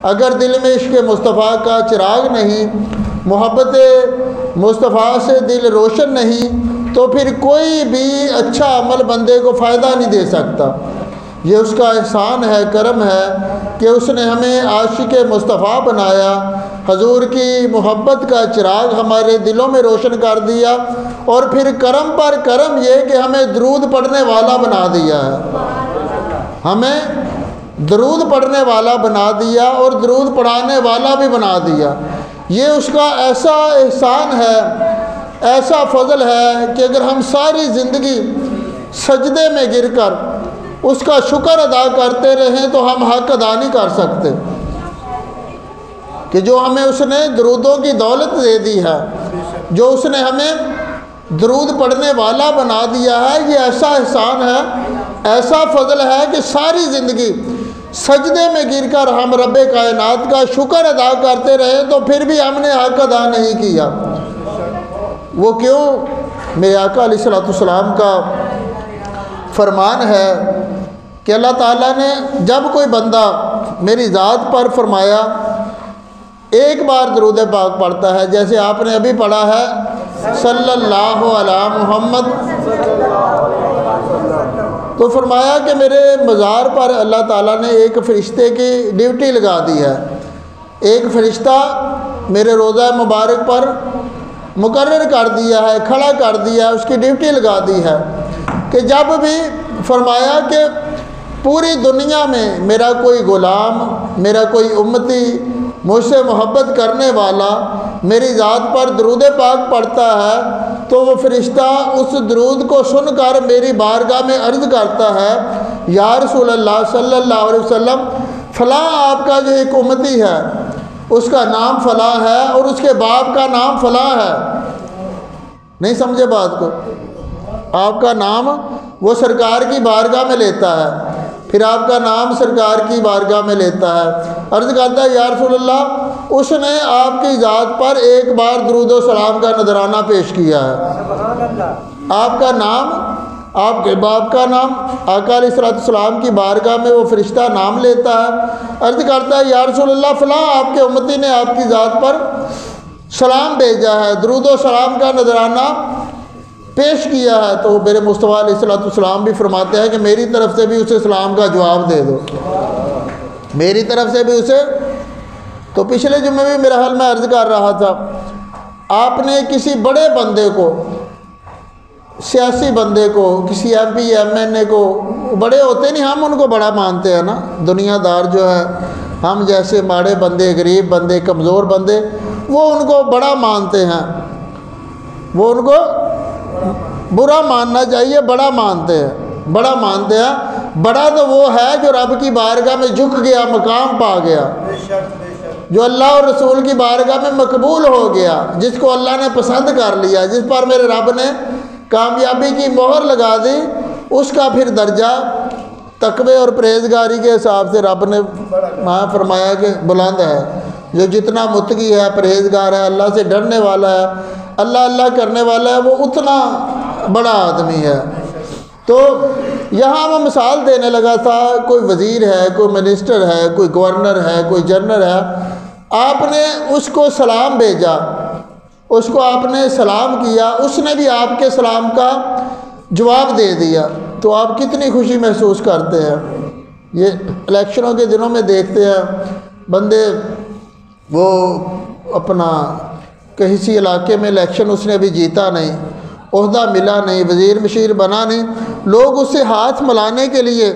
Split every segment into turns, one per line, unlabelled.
اگر دل میں عشق مصطفیٰ کا چراغ نہیں، محبت مصطفیٰ سے دل روشن نہیں، تو پھر کوئی بھی اچھا عمل بندے کو فائدہ نہیں دے سکتا۔ یہ اس کا احسان ہے، کرم ہے کہ اس نے ہمیں عاشق مصطفیٰ بنایا، حضور کی محبت کا چراغ ہمارے دلوں میں روشن کر دیا، اور پھر کرم پر کرم یہ کہ ہمیں درود پڑھنے والا بنا دیا ہے، ہمیں درود پڑھنے والا بنا دیا اور درود پڑھانے والا بھی بنا دیا۔ یہ اس کا ایسا احسان ہے، ایسا فضل ہے کہ اگر ہم ساری زندگی سجدے میں گر کر اس کا شکر ادا کرتے رہیں تو ہم حق ادا نہیں کر سکتے کہ جو ہمیں اس نے درودوں کی دولت دے دی ہے، جو اس نے ہمیں درود پڑھنے والا بنا دیا ہے۔ یہ ایسا احسان ہے، ایسا فضل ہے کہ ساری زندگی سجدے میں گر کر ہم رب کائنات کا شکر ادا کرتے رہے تو پھر بھی ہم نے حق ادا نہیں کیا۔ وہ کیوں؟ میرے آقا علیہ السلام کا فرمان ہے کہ اللہ تعالیٰ نے جب کوئی بندہ میری ذات پر فرمایا ایک بار درود پاک پڑھتا ہے، جیسے آپ نے ابھی پڑھا ہے صلی اللہ علی محمد، تو فرمایا کہ میرے مزار پر اللہ تعالیٰ نے ایک فرشتے کی ڈیوٹی لگا دی ہے، ایک فرشتہ میرے روضہ مبارک پر مقرر کر دیا ہے، کھڑا کر دیا ہے، اس کی ڈیوٹی لگا دی ہے کہ جب بھی فرمایا کہ پوری دنیا میں میرا کوئی غلام، میرا کوئی امتی مجھ سے محبت کرنے والا میری ذات پر درود پاک پڑھتا ہے تو وہ فرشتہ اس درود کو سن کر میری بارگاہ میں عرض کرتا ہے، یا رسول اللہ صلی اللہ علیہ وسلم، فلاں آپ کا جو ایک امتی ہے اس کا نام فلاں ہے اور اس کے باپ کا نام فلاں ہے۔ نہیں سمجھے بات کو؟ آپ کا نام وہ سرکار کی بارگاہ میں لیتا ہے، پھر آپ کا نام سرکار کی بارگاہ میں لیتا ہے، عرض کرتا ہے یا رسول اللہ اس نے آپ کی ذات پر ایک بار درود و سلام کا نذرانہ پیش کیا ہے، آپ کا نام، آپ کے باپ کا نام، آقا علیہ السلام کی بارگاہ میں وہ فرشتہ نام لیتا ہے، عرض کرتا ہے یا رسول اللہ فلاں آپ کے امتی نے آپ کی ذات پر سلام بھیجا ہے، درود و سلام کا نذرانہ پیش کیا ہے، تو میرے مصطفیٰ علیہ السلام بھی فرماتے ہیں کہ میری طرف سے بھی اسے سلام کا جواب دے دو، میری طرف سے بھی اسے۔ تو پچھلے جمعے بھی میرا حال میں عرض کر رہا تھا، آپ نے کسی بڑے بندے کو، سیاسی بندے کو، کسی ایم پی ایم این اے کو، بڑے ہوتے نہیں، ہم ان کو بڑا مانتے ہیں نا، دنیا دار جو ہے، ہم جیسے ماڑے بندے، غریب بندے، کمزور بندے، وہ ان کو بڑا مانتے ہیں، وہ ان کو برا ماننا چاہیے، بڑا مانتے ہیں، بڑا مانتے ہیں۔ بڑا تو وہ ہے جو رب کی بارگاہ میں جھک گیا، مقام پا گیا، جو اللہ اور رسول کی بارگاہ میں مقبول ہو گیا، جس کو اللہ نے پسند کر لیا، جس پر میرے رب نے کامیابی کی مہر لگا دی، اس کا پھر درجہ تقوی اور پرہیزگاری کے حساب سے رب نے وہاں فرمایا کہ بلند ہے۔ جو جتنا متقی ہے، پرہیزگار ہے، اللہ سے ڈرنے والا ہے، اللہ اللہ کرنے والا ہے، وہ اتنا بڑا آدمی ہے۔ تو یہاں میں مثال دینے لگا تھا، کوئی وزیر ہے، کوئی منسٹر ہے، کوئی گورنر ہے، کوئی جنرل ہے، آپ نے اس کو سلام بھیجا، اس کو آپ نے سلام کیا، اس نے بھی آپ کے سلام کا جواب دے دیا، تو آپ کتنی خوشی محسوس کرتے ہیں۔ یہ الیکشنوں کے دنوں میں دیکھتے ہیں بندے، وہ اپنا کسی علاقے میں الیکشن اس نے ابھی جیتا نہیں، عہدہ ملا نہیں، وزیر مشیر بنا نہیں، لوگ اسے ہاتھ ملانے کے لیے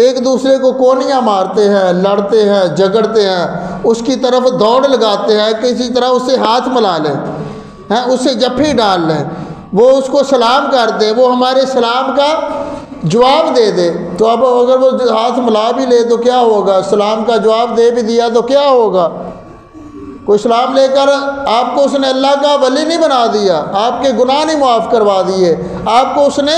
ایک دوسرے کو کونیاں مارتے ہیں، لڑتے ہیں، جھگڑتے ہیں، اس کی طرف دوڑ لگاتے ہیں کہ کسی طرح اسے ہاتھ ملا لیں، اسے جفی ڈال لیں، وہ اس کو سلام کر دے، وہ ہمارے سلام کا جواب دے دے۔ تو اب اگر وہ ہاتھ ملا بھی لے تو کیا ہوگا، سلام کا جواب دے بھی دیا تو کیا ہوگا؟ کوئی سلام لے کر آپ کو اس نے اللہ کا ولی نہیں بنا دیا، آپ کے گناہ نہیں معاف کروا دیے، آپ کو اس نے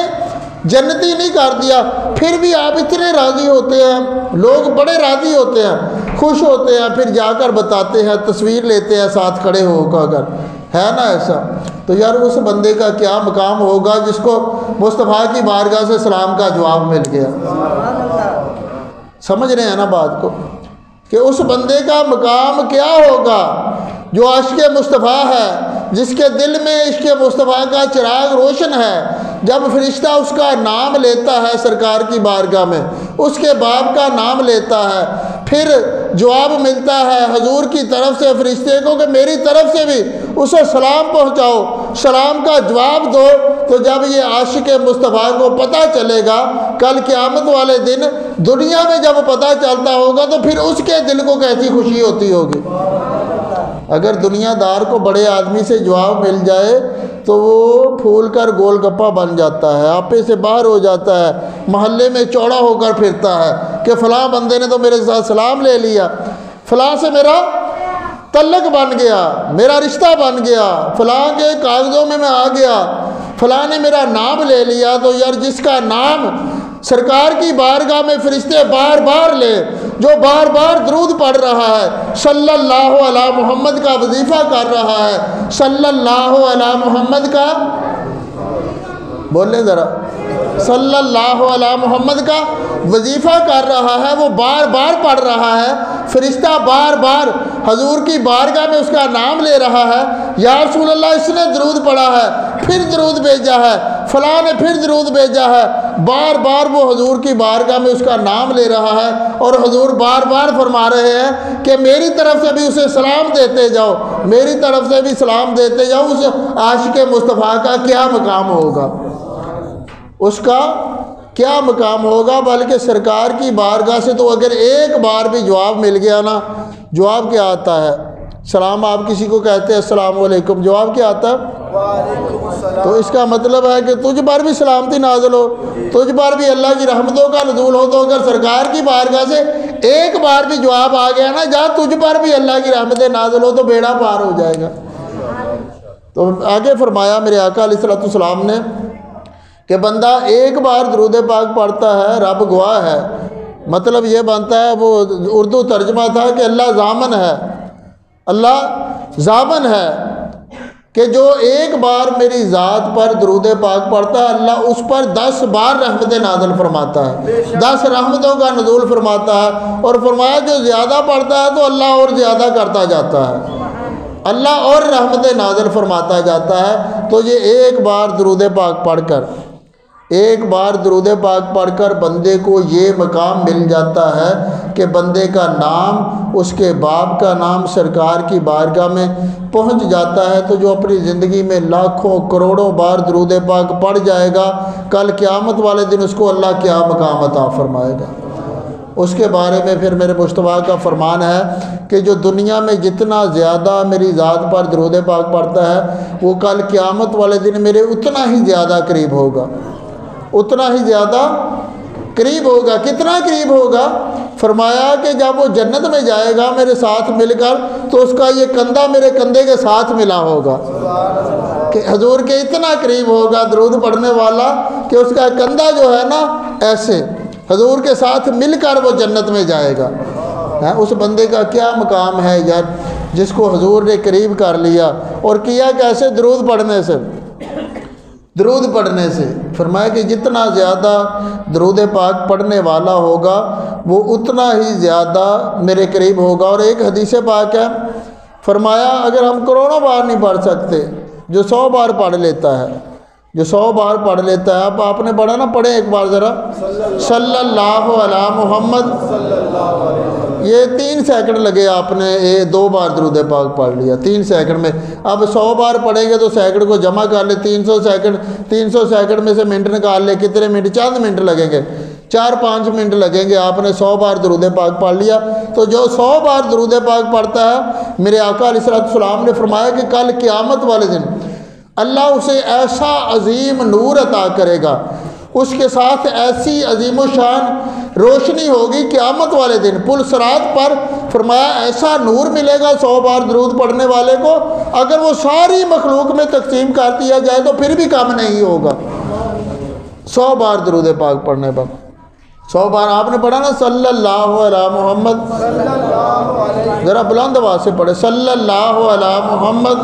جنتی نہیں کر دیا، پھر بھی آپ اتنے راضی ہوتے ہیں، لوگ بڑے راضی ہوتے ہیں، خوش ہوتے ہیں، پھر جا کر بتاتے ہیں، تصویر لیتے ہیں ساتھ کھڑے ہو کر، ہے نا ایسا؟ تو یار اس بندے کا کیا مقام ہوگا جس کو مصطفیٰ کی بارگاہ سے سلام کا جواب مل گیا۔ سمجھ رہے ہیں نا بات کو؟ کہ اس بندے کا مقام کیا ہوگا جو عاشق مصطفیٰ ہے، جس کے دل میں عشق مصطفیٰ کا چراغ روشن ہے۔ جب فرشتہ اس کا نام لیتا ہے سرکار کی بارگاہ میں، اس کے باپ کا نام لیتا ہے، پھر جواب ملتا ہے حضور کی طرف سے فرشتے کو کہ میری طرف سے بھی اسے سلام پہنچاؤ، سلام کا جواب دو، تو جب یہ عاشق مصطفیٰ کو پتہ چلے گا کل قیامت والے دن، دنیا میں جب پتہ چلتا ہوگا تو پھر اس کے دل کو کیسی خوشی ہوتی ہوگی۔ اگر دنیا دار کو بڑے آدمی سے جواب مل جائے تو وہ پھول کر گول گپا بن جاتا ہے، آپے سے باہر ہو جاتا ہے، محلے میں چوڑا ہو کر پھرتا ہے کہ فلاں بندے نے تو میرے ساتھ سلام لے لیا، فلاں سے میرا تعلق بن گیا، میرا رشتہ بن گیا، فلاں کے کاغذوں میں آ گیا، فلاں نے میرا نام لے لیا۔ تو یار جس کا نام سرکار کی بارگاہ میں فرشتے بار بار لے، جو بار بار درود پڑھ رہا ہے، صلی اللہ علی محمد کا وظیفہ کر رہا ہے، صلی اللہ علی محمد کا، بولیں ذرا، صلی اللہ علی محمد کا وظیفہ کر رہا ہے، وہ بار بار پڑھ رہا ہے، فرشتہ بار بار حضور کی بارگاہ میں اس کا نام لے رہا ہے، یا رسول اللہ اس نے درود پڑھا ہے، پھر درود بھیجا ہے، فلاں نے پھر درود بھیجا ہے، بار بار وہ حضور کی بارگاہ میں اس کا نام لے رہا ہے، اور حضور بار بار فرما رہے ہیں کہ میری طرف سے بھی اسے سلام دیتے جاؤ، میری طرف سے بھی سلام دیتے جاؤ۔ اس عاشق مصطفیٰ کا کیا مقام ہوگا، اس کا کیا مقام ہوگا۔ بلکہ سرکار کی بارگاہ سے تو اگر ایک بار بھی جواب مل گیا نا، جواب کیا آتا ہے؟ سلام آپ کسی کو کہتے ہیں السلام علیکم، جواب کیا آتا ہے؟ تو اس کا مطلب ہے کہ تجھ پر بھی سلامتی نازل ہو، تجھ پر بھی اللہ کی رحمتوں کا نزول ہو۔ تو اگر سرکار کی بارگاہ سے ایک بار بھی جواب آ گیا نا، جہاں تجھ پر بھی اللہ کی رحمتیں نازل ہو، تو بیڑا پار ہو جائے گا۔ تو آگے فرمایا میرے آقا علیہ الصلوۃ والسلام نے کہ بندہ ایک بار درود پاک پڑھتا ہے، رب گواہ ہے، مطلب یہ بنتا ہے، وہ اردو ترجمہ تھا کہ اللہ ضامن ہے، اللہ ضامن ہے کہ جو ایک بار میری ذات پر درود پاک پڑھتا ہے، اللہ اس پر 10 بار رحمتیں نازل فرماتا ہے، 10 رحمتوں کا نزول فرماتا ہے۔ اور فرمایا جو زیادہ پڑھتا ہے تو اللہ اور زیادہ کرتا جاتا ہے، اللہ اور رحمتیں نازل فرماتا جاتا ہے۔ تو یہ ایک بار درود پاک پڑھ کر، ایک بار درود پاک پڑھ کر بندے کو یہ مقام مل جاتا ہے کہ بندے کا نام، اس کے باپ کا نام سرکار کی بارگاہ میں پہنچ جاتا ہے۔ تو جو اپنی زندگی میں لاکھوں کروڑوں بار درود پاک پڑھ جائے گا، کل قیامت والے دن اس کو اللہ کیا مقام عطا فرمائے گا۔ اس کے بارے میں پھر میرے مصطفیٰ کا فرمان ہے کہ جو دنیا میں جتنا زیادہ میری ذات پر درود پاک پڑھتا ہے، وہ کل قیامت والے دن میرے اتنا ہی زیادہ قریب ہوگا، اتنا ہی زیادہ قریب ہوگا۔ کتنا قریب ہوگا؟ فرمایا کہ جب وہ جنت میں جائے گا میرے ساتھ مل کر، تو اس کا یہ کندھا میرے کندھے کے ساتھ ملا ہوگا، کہ حضور کے اتنا قریب ہوگا درود پڑھنے والا کہ اس کا کندھا جو ہے نا ایسے حضور کے ساتھ مل کر وہ جنت میں جائے گا۔ اس بندے کا کیا مقام ہے یار، جس کو حضور نے قریب کر لیا، اور کیا کیسے؟ درود پڑھنے سے، درود پڑھنے سے۔ فرمایا کہ جتنا زیادہ درود پاک پڑھنے والا ہوگا وہ اتنا ہی زیادہ میرے قریب ہوگا۔ اور ایک حدیث پاک ہے، فرمایا اگر ہم کروڑوں بار نہیں پڑھ سکتے، جو 100 بار پڑھ لیتا ہے، جو 100 بار پڑھ لیتا ہے، اب آپ نے پڑھا نا، پڑھیں ایک بار ذرا، صلی اللہ علی محمد، یہ 3 سیکنڈ لگے، آپ نے 2 بار درود پاک پڑھ لیا 3 سیکنڈ میں۔ اب 100 بار پڑھیں گے تو سیکنڈ کو جمع کر لے، 300 سیکنڈ، 300 سیکنڈ میں سے منٹ نکال لے، کتنے منٹ؟ چند منٹ لگیں گے، 4-5 منٹ لگیں گے۔ آپ نے 100 بار درود پاک پڑھ لیا۔ تو جو 100 بار درود پاک پڑھتا ہے، میرے آقا علیہ الصلوۃ والسلام نے فرمایا کہ کل قیامت والے دن اللہ اسے ایسا عظیم نور عطا کرے گا، اس کے ساتھ ایسی عظیم و شان روشنی ہوگی قیامت والے دن پل صراط پر۔ فرمایا ایسا نور ملے گا 100 بار درود پڑھنے والے کو، اگر وہ ساری مخلوق میں تقسیم کر دیا جائے تو پھر بھی کم نہیں ہوگا 100 بار درود پاک پڑھنے پر۔ 100 بار آپ نے پڑھا نا، صلی اللہ علی محمد، ذرا بلند آواز سے پڑھے، صلی اللہ علی محمد۔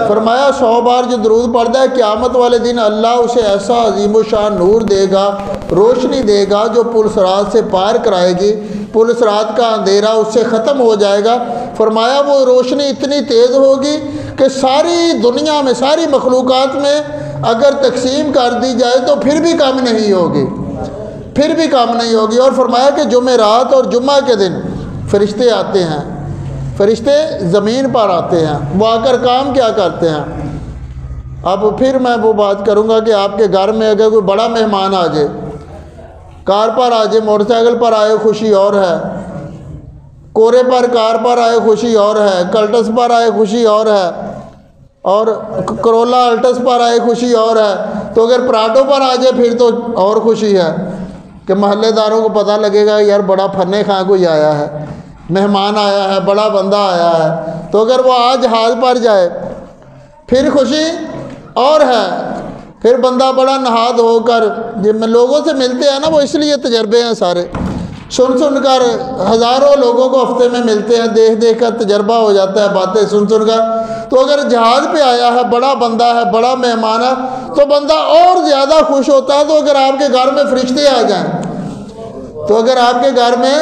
فرمایا 100 بار جو درود پڑھتا ہے، قیامت والے دن اللہ اسے ایسا عظیم و شان نور دے گا، روشنی دے گا، جو پل صراط سے پار کرائے گی پل صراط کا اندھیرا اس سے ختم ہو جائے گا۔ فرمایا وہ روشنی اتنی تیز ہوگی کہ ساری دنیا میں، ساری مخلوقات میں اگر تقسیم کر دی جائے تو پھر بھی کم نہیں ہوگی، پھر بھی کم نہیں ہوگی۔ اور فرمایا کہ جمعرات اور جمعہ کے دن فرشتے آتے ہیں، فرشتے زمین پر آتے ہیں، وہ آ کر کام کیا کرتے ہیں؟ اب پھر میں وہ بات کروں گا کہ آپ کے گھر میں اگر کوئی بڑا مہمان آ جائے، کار پر آ جائے، موٹر سائیکل پر آئے خوشی اور ہے، کورے پر کار پر آئے خوشی اور ہے، کلٹس پر آئے خوشی اور ہے، اور کرولا الٹس پر آئے خوشی اور ہے، تو اگر پراڈو پر آ جائے پھر تو اور خوشی ہے کہ محلے داروں کو پتہ لگے گا یار بڑا فنے خاں کوئی آیا ہے، مہمان آیا ہے، بڑا بندہ آیا ہے۔ تو اگر وہ آج جہاز پر جائے پھر خوشی اور ہے، پھر بندہ بڑا نہاد ہو کر جب لوگوں سے ملتے ہیں نا، وہ اس لیے تجربے ہیں سارے، سن کر ہزاروں لوگوں کو ہفتے میں ملتے ہیں، دیکھ کر تجربہ ہو جاتا ہے، باتیں سن کر۔ تو اگر جہاز پہ آیا ہے، بڑا بندہ ہے، بڑا مہمان ہے، تو بندہ اور زیادہ خوش ہوتا ہے۔ تو اگر آپ کے گھر میں فرشتے آ جائیں، تو اگر آپ کے گھر میں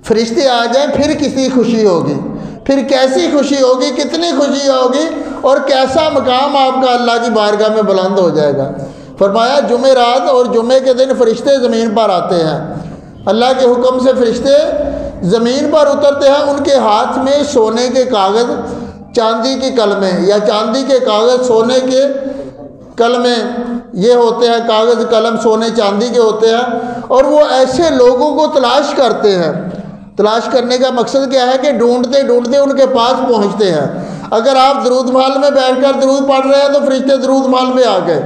فرشتے آ جائیں پھر کسی خوشی ہوگی، پھر کیسی خوشی ہوگی، کتنی خوشی ہوگی، اور کیسا مقام آپ کا اللہ کی بارگاہ میں بلند ہو جائے گا۔ فرمایا جمعرات اور جمعے کے دن فرشتے زمین پر آتے ہیں، اللہ کے حکم سے فرشتے زمین پر اترتے ہیں، ان کے ہاتھ میں سونے کے کاغذ، چاندی کی قلمیں، یا چاندی کے کاغذ سونے کے قلمیں، یہ ہوتے ہیں کاغذ قلم سونے چاندی کے ہوتے ہیں، اور وہ ایسے لوگوں کو تلاش کرتے ہیں۔ تلاش کرنے کا مقصد کیا ہے کہ ڈھونڈتے ڈھونڈتے ان کے پاس پہنچتے ہیں۔ اگر آپ درود محل میں بیٹھ کر درود پڑھ رہے ہیں تو فرشتے درود محل میں آ گئے،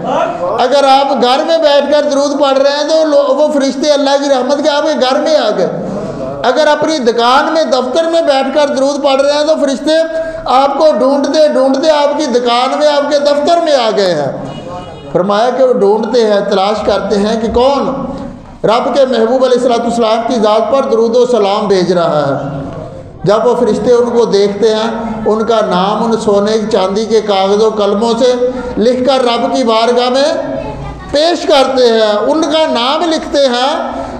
اگر آپ گھر میں بیٹھ کر درود پڑھ رہے ہیں تو وہ فرشتے اللہ کی رحمت کے آپ کے گھر میں آ گئے، اگر اپنی دکان میں دفتر میں بیٹھ کر درود پڑھ رہے ہیں تو فرشتے آپ کو ڈھونڈتے ڈھونڈتے آپ کی دکان میں، آپ کے دفتر میں آ گئے ہیں۔ فرمایا کہ وہ ڈھونڈتے ہیں، تلاش کرتے ہیں کہ کون رب کے محبوب علیہ السلام کی ذات پر درود و سلام بھیج رہا ہے۔ جب وہ فرشتے ان کو دیکھتے ہیں، ان کا نام ان سونے چاندی کے کاغذ و قلموں سے لکھ کر رب کی بارگاہ میں پیش کرتے ہیں، ان کا نام لکھتے ہیں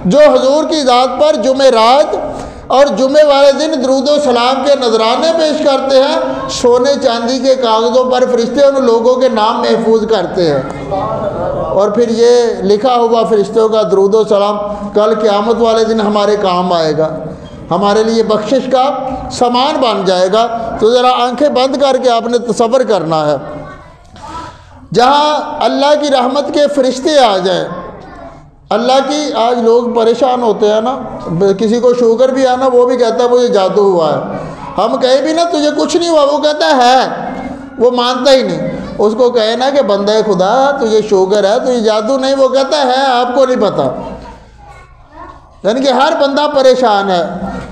جو حضور کی ذات پر جمعرات اور جمعے والے دن درود و سلام کے نذرانے پیش کرتے ہیں، سونے چاندی کے کاغذوں پر فرشتے ان لوگوں کے نام محفوظ کرتے ہیں، اور پھر یہ لکھا ہوا فرشتوں کا درود و سلام کل قیامت والے دن ہمارے کام آئے گا، ہمارے لیے بخشش کا سامان بن جائے گا۔ تو ذرا آنکھیں بند کر کے آپ نے تصور کرنا ہے، جہاں اللہ کی رحمت کے فرشتے آ جائیں، اللہ کی، آج لوگ پریشان ہوتے ہیں نا، کسی کو شوگر بھی آنا وہ بھی کہتا ہے مجھے جادو ہوا ہے، ہم کہیں بھی نا تجھے کچھ نہیں ہوا، وہ کہتا ہے وہ مانتا ہی نہیں۔ اس کو کہے نا کہ بندہ خدا تجھے شوگر ہے، تجھے جادو نہیں، وہ کہتا ہے آپ کو نہیں پتہ۔ یعنی کہ ہر بندہ پریشان ہے،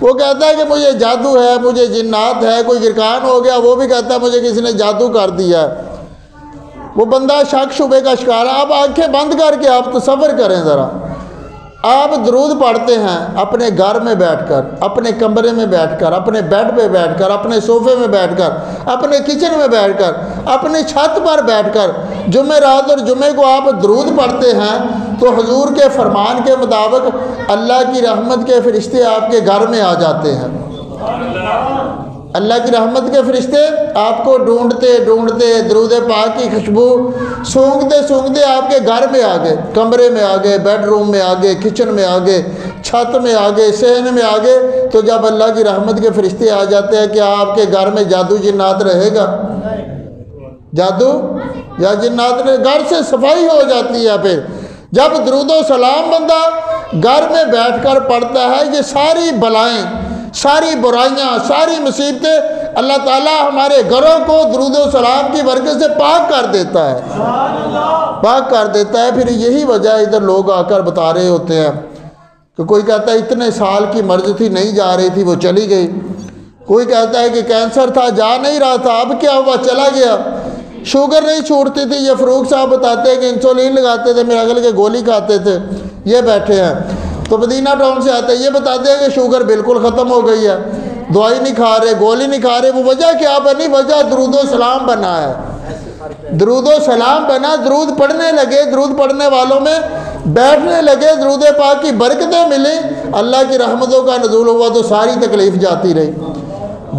وہ کہتا ہے کہ مجھے جادو ہے، مجھے جنات ہے، کوئی گرکان ہو گیا وہ بھی کہتا ہے مجھے کسی نے جادو کر دیا ہے، وہ بندہ شک شبے کا شکار ہے۔ آپ آنکھیں بند کر کے آپ تصور کریں ذرا، آپ درود پڑھتے ہیں اپنے گھر میں بیٹھ کر، اپنے کمرے میں بیٹھ کر، اپنے بیڈ پہ بیٹھ کر، اپنے صوفے میں بیٹھ کر، اپنے کچن میں بیٹھ کر، اپنی چھت پر بیٹھ کر جمعرات اور جمعے کو آپ درود پڑھتے ہیں، تو حضور کے فرمان کے مطابق اللہ کی رحمت کے فرشتے آپ کے گھر میں آ جاتے ہیں۔ اللہ کی رحمت کے فرشتے آپ کو ڈھونڈتے ڈھونڈتے درود پاک کی خوشبو سونگتے سونگتے آپ کے گھر میں آ گئے، کمرے میں آ گئے، بیڈ روم میں آ گئے، کچن میں آ گئے، چھت میں آ گئے، صحن میں آ گئے۔ تو جب اللہ کی رحمت کے فرشتے آ جاتے ہیں، کیا آپ کے گھر میں جادو جنات رہے گا؟ جادو یا جنات نے گھر سے صفائی ہو جاتی ہے۔ پھر جب درود و سلام بندہ گھر میں بیٹھ کر پڑھتا ہے، یہ ساری بلائیں، ساری برائیاں، ساری مصیبتیں اللہ تعالیٰ ہمارے گھروں کو درود و سلام کی برکت سے پاک کر دیتا ہے، پاک کر دیتا ہے۔ پھر یہی وجہ ادھر لوگ آ کر بتا رہے ہوتے ہیں کہ کوئی کہتا ہے اتنے سال کی مرض تھی نہیں جا رہی تھی وہ چلی گئی، کوئی کہتا ہے کہ کینسر تھا جا نہیں رہا تھا اب کیا ہوا چلا گیا، شوگر نہیں چھوٹتی تھی، یہ فروخ صاحب بتاتے ہیں کہ انسولین لگاتے تھے، میراگل کے گولی کھاتے تھے، یہ بیٹھے ہیں۔ تو مدینہ ٹاؤن سے آتے ہیں، یہ بتاتے ہیں کہ شوگر بالکل ختم ہو گئی ہے، دوائی نہیں کھا رہے، گولی نہیں کھا رہے۔ وہ وجہ کیا بنی؟ وجہ درود و سلام بنا ہے، درود و سلام بنا، درود پڑھنے لگے، درود پڑھنے والوں میں بیٹھنے لگے، درود پاک کی برکتیں ملیں، اللہ کی رحمتوں کا نزول ہوا تو ساری تکلیف جاتی رہی،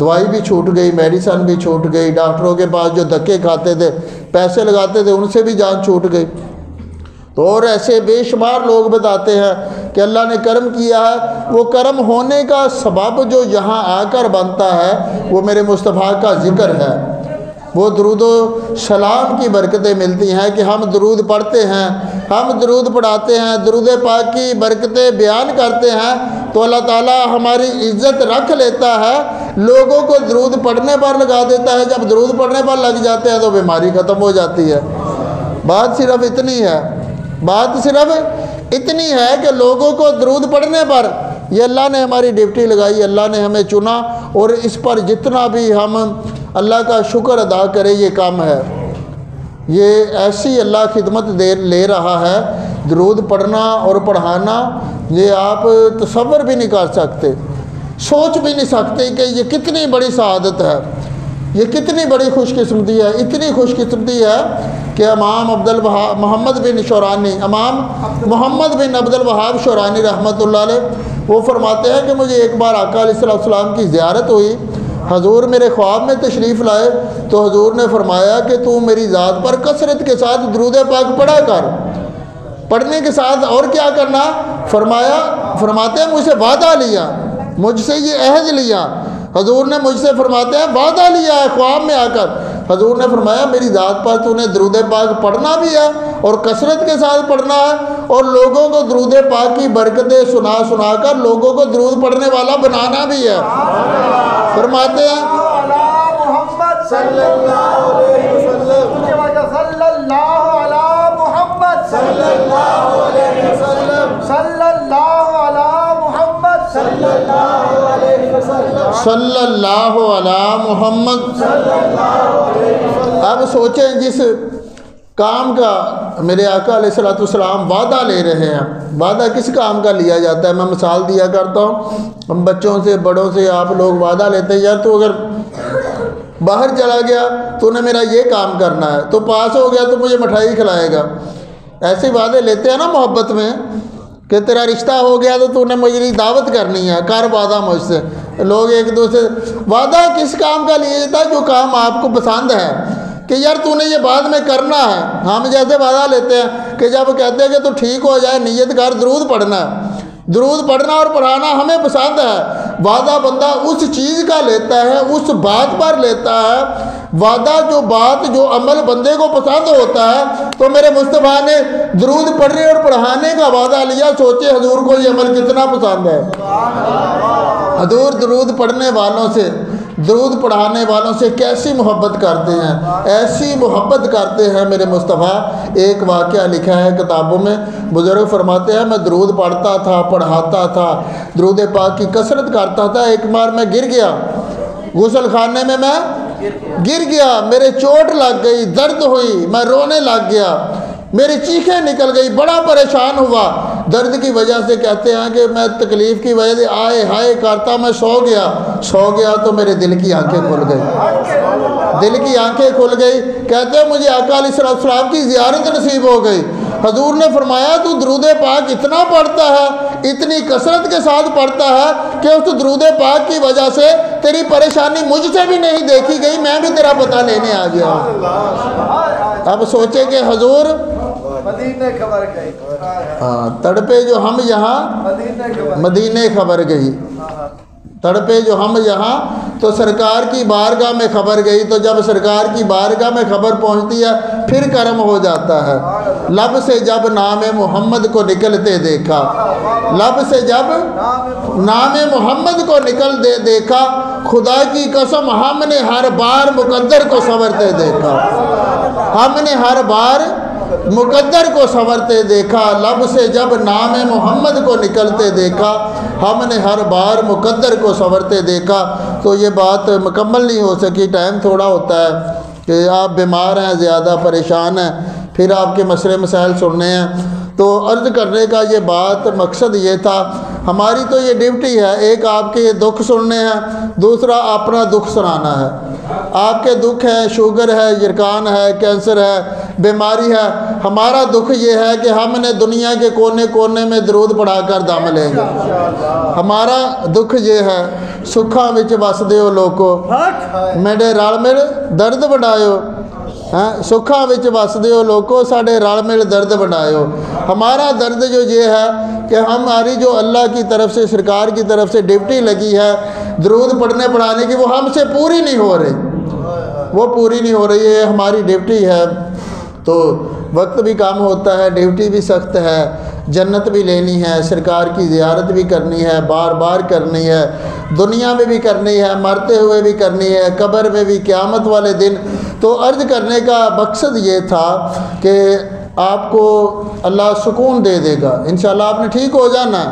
دوائی بھی چھوٹ گئی، میڈیسن بھی چھوٹ گئی، ڈاکٹروں کے پاس جو دھکے کھاتے تھے، پیسے لگاتے تھے، ان سے بھی جان چھوٹ گئی۔ تو اور ایسے بے شمار لوگ بتاتے ہیں کہ اللہ نے کرم کیا ہے، وہ کرم ہونے کا سبب جو یہاں آ کر بنتا ہے وہ میرے مصطفیٰ کا ذکر ہے، وہ درود و سلام کی برکتیں ملتی ہیں کہ ہم درود پڑھتے ہیں، ہم درود پڑھاتے ہیں، درود پاک کی برکتیں بیان کرتے ہیں تو اللہ تعالیٰ ہماری عزت رکھ لیتا ہے، لوگوں کو درود پڑھنے پر لگا دیتا ہے، جب درود پڑھنے پر لگ جاتے ہیں تو بیماری ختم ہو جاتی ہے۔ بات صرف اتنی ہے، بات صرف اتنی ہے کہ لوگوں کو درود پڑھنے پر، یہ اللہ نے ہماری ڈیوٹی لگائی، اللہ نے ہمیں چنا، اور اس پر جتنا بھی ہم اللہ کا شکر ادا کرے یہ کم ہے۔ یہ ایسی اللہ خدمت لے رہا ہے، درود پڑھنا اور پڑھانا، یہ آپ تصور بھی نہیں کر سکتے، سوچ بھی نہیں سکتے کہ یہ کتنی بڑی سعادت ہے، یہ کتنی بڑی خوش قسمتی ہے۔ اتنی خوش قسمتی ہے کہ امام محمد بن شورانی، امام محمد بن عبد الوہاب شورانی رحمۃ اللہ علیہ، وہ فرماتے ہیں کہ مجھے ایک بار آقا علیہ السلام کی زیارت ہوئی، حضور میرے خواب میں تشریف لائے تو حضور نے فرمایا کہ تو میری ذات پر کثرت کے ساتھ درود پاک پڑھا کر، پڑھنے کے ساتھ اور کیا کرنا، فرماتے ہیں مجھ سے وعدہ لیا، مجھ سے یہ عہد لیا، حضور نے مجھ سے فرماتے ہیں وعدہ لیا ہے خواب میں آ کر، حضور نے فرمایا میری ذات پر تو نے درود پاک پڑھنا بھی ہے اور کثرت کے ساتھ پڑھنا ہے، اور لوگوں کو درود پاک کی برکتیں سنا سنا کر لوگوں کو درود پڑھنے والا بنانا بھی ہے۔ فرماتے ہیں
محمد صلی اللہ علیہ وسلم، صلی اللہ علی محمد صلی اللہ علیہ وسلم، صلی اللہ علی محمد صلی اللہ علیہ وسلم،
صلی اللہ علی محمد صلی اللہ علیہ وسلم۔ اب سوچیں جس کام کا میرے آقا علیہ السلام وعدہ لے رہے ہیں، وعدہ کس کام کا لیا جاتا ہے؟ میں مثال دیا کرتا ہوں، ہم بچوں سے بڑوں سے آپ لوگ وعدہ لیتے ہیں، یار تو اگر باہر چلا گیا تو نے میرا یہ کام کرنا ہے، تو پاس ہو گیا تو مجھے مٹھائی کھلائے گا، ایسے وعدے لیتے ہیں نا محبت میں کہ تیرا رشتہ ہو گیا تو نے مجھے دعوت کرنی ہے، کر وعدہ مجھ سے۔ لوگ ایک دوسرے وعدہ کس کام کا لیا جاتا ہے؟ جو کام آپ کو پسند ہے کہ یار تو نے یہ بعد میں کرنا ہے۔ ہم جیسے وعدہ لیتے ہیں کہ جب کہتے ہیں کہ تو ٹھیک ہو جائے نیت کر درود پڑھنا ہے، درود پڑھنا اور پڑھانا ہمیں پسند ہے، وعدہ بندہ اس چیز کا لیتا ہے، اس بات پر لیتا ہے، وعدہ جو بات جو عمل بندے کو پسند ہوتا ہے۔ تو میرے مصطفیٰ نے درود پڑھنے اور پڑھانے کا وعدہ لیا، سوچے حضور کو یہ عمل کتنا پسند ہے۔ حضور درود پڑھنے والوں سے، درود پڑھانے والوں سے کیسی محبت کرتے ہیں، ایسی محبت کرتے ہیں میرے مصطفیٰ۔ ایک واقعہ لکھا ہے کتابوں میں، بزرگ فرماتے ہیں میں درود پڑھتا تھا، پڑھاتا تھا، درود پاک کی کثرت کرتا تھا، ایک بار میں گر گیا، غسل خانے میں گر گیا، میرے چوٹ لگ گئی، درد ہوئی، میں رونے لگ گیا، میری چیخیں نکل گئی، بڑا پریشان ہوا درد کی وجہ سے۔ کہتے ہیں کہ میں تکلیف کی وجہ سے آئے ہائے کرتا میں سو گیا تو میرے دل کی آنکھیں کھل گئی، دل کی آنکھیں کھل گئی۔ کہتے ہیں مجھے آقا علیہ السلام کی زیارت نصیب ہو گئی، حضور نے فرمایا تو درود پاک اتنا پڑھتا ہے، اتنی کثرت کے ساتھ پڑھتا ہے کہ اس درود پاک کی وجہ سے تیری پریشانی مجھ سے بھی نہیں دیکھی گئی، میں بھی تیرا پتہ لینے آ گیا۔ اب سوچے کہ حضور
مدینے خبر گئی،
تڑپے جو ہم یہاں مدینے خبر گئی، تڑپے جو ہم یہاں تو سرکار کی بارگاہ میں خبر گئی، تو جب سرکار کی بارگاہ میں خبر پہنچتی ہے پھر کرم ہو جاتا ہے۔ لب سے جب نام محمد کو نکلتے دیکھا، لب سے جب نام محمد کو دیکھا، خدا کی قسم ہم نے ہر بار مقدر کو سنورتے دیکھا، ہم نے ہر بار مقدر کو سنورتے دیکھا، لب سے جب نام محمد کو نکلتے دیکھا، ہم نے ہر بار مقدر کو سنورتے دیکھا۔ تو یہ بات مکمل نہیں ہو سکی، ٹائم تھوڑا ہوتا ہے کہ آپ بیمار ہیں، زیادہ پریشان ہیں، پھر آپ کے مسئلے مسائل سننے ہیں، تو عرض کرنے کا یہ بات مقصد یہ تھا۔ ہماری تو یہ ڈیوٹی ہے، ایک آپ کے دکھ سننے ہیں، دوسرا اپنا دکھ سنانا ہے۔ آپ کے دکھ ہے، شوگر ہے، یرکان ہے، کینسر ہے، بیماری ہے. ہمارا دکھ یہ ہے کہ ہم نے دنیا کے کونے کونے میں درود پڑھا کر دم لیں گے. ہمارا دکھ یہ ہے. سکھاں وچ وسدے ہو لوکو میرے رل مل درد بڑھائیو. سکھاں وچ وسدے ہو لوکو ساڈے رل مل درد بڑھائیو. ہمارا درد جو یہ ہے کہ ہماری جو اللہ کی طرف سے سرکار کی طرف سے ڈیوٹی لگی ہے درود پڑھنے پڑھانے کی، وہ ہم سے پوری نہیں ہو رہی. وہ پوری نہیں ہو رہی ہے. ہماری ڈیوٹی ہے تو وقت بھی کم ہوتا ہے، ڈیوٹی بھی سخت ہے. جنت بھی لینی ہے، سرکار کی زیارت بھی کرنی ہے، بار بار کرنی ہے، دنیا میں بھی کرنی ہے، مرتے ہوئے بھی کرنی ہے، قبر میں بھی، قیامت والے دن. تو عرض کرنے کا مقصد یہ تھا کہ آپ کو اللہ سکون دے دے گا. انشاءاللہ آپ نے ٹھیک ہو جانا.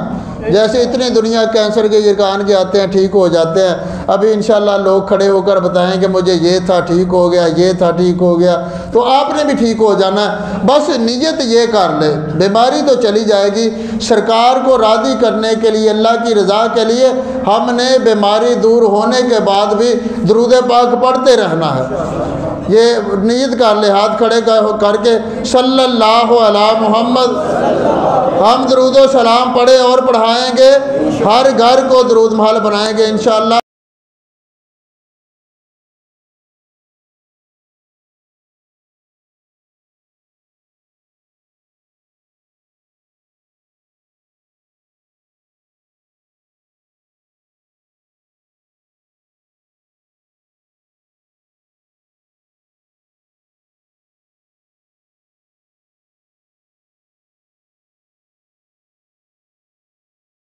جیسے اتنے دنیا کینسر کے یرکان کے آتے ہیں ٹھیک ہو جاتے ہیں. ابھی انشاءاللہ لوگ کھڑے ہو کر بتائیں کہ مجھے یہ تھا ٹھیک ہو گیا، یہ تھا ٹھیک ہو گیا. تو آپ نے بھی ٹھیک ہو جانا ہے. بس نیت یہ کر لے، بیماری تو چلی جائے گی. سرکار کو راضی کرنے کے لیے، اللہ کی رضا کے لیے ہم نے بیماری دور ہونے کے بعد بھی درود پاک پڑھتے رہنا ہے. یہ نیت کر لے، ہاتھ کھڑے کر کے صلی اللہ علی محمد. ہم درود و سلام پڑھے اور پڑھائیں گے، ہر گھر کو درود محل بنائیں گے انشاءاللہ.